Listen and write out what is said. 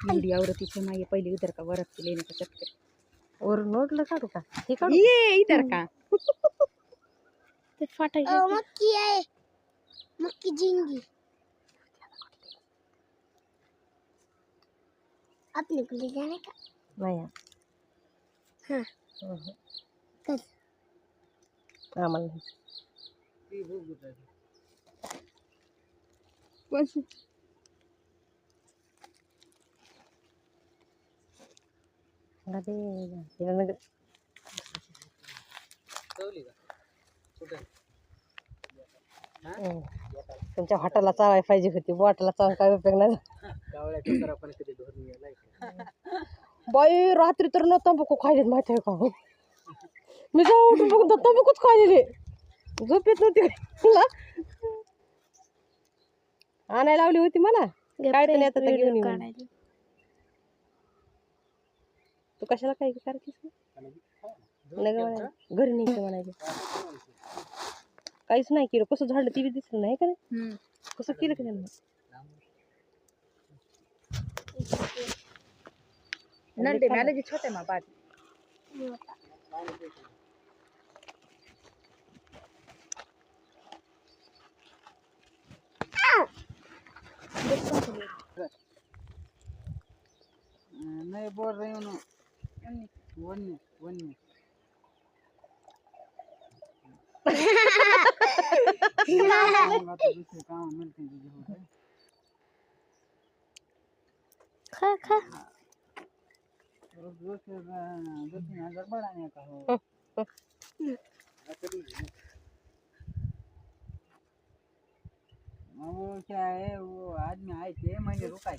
एवढी आवडतीची नाही पहिले इधर का वरत केले नाही त्याच्यात वर नोटलं काढू का हे काढू ये इधर का ते फाटायचं मक्की आहे मक्की झिंगी आपने को ले जाने का नाही हाँ कल आम्हाला नाही. बस अरे हिला नगर तुमच्या हाताला चावाय पाहिजे होती बोटाला चावून काय उपयोग नाही बाई रात्री तर न तंबाखू खायलेत माहिती आहे का मी जाऊ उठून बघून तर तंबाखूच खायलेले झोप येत नव्हती मला आणायला लावली होती मला काय तर येतात घेऊन ये म्हणून. तू कशाला काय करायचीस नाही म्हणायला घरी न्यायचं म्हणायचं काहीच नाही केलं कसं झाडलं ती बी दिसलं नाही का नाही कसं केलं का त्यांना नंदे मैंने जी छोटे माँ बात नहीं बोल रही हूँ वन्य वन्य दूसरे काम मिलते हैं खा खा और दो तीन हजार बढ़ाने का हो वो क्या है वो आदमी आए थे मैंने रुका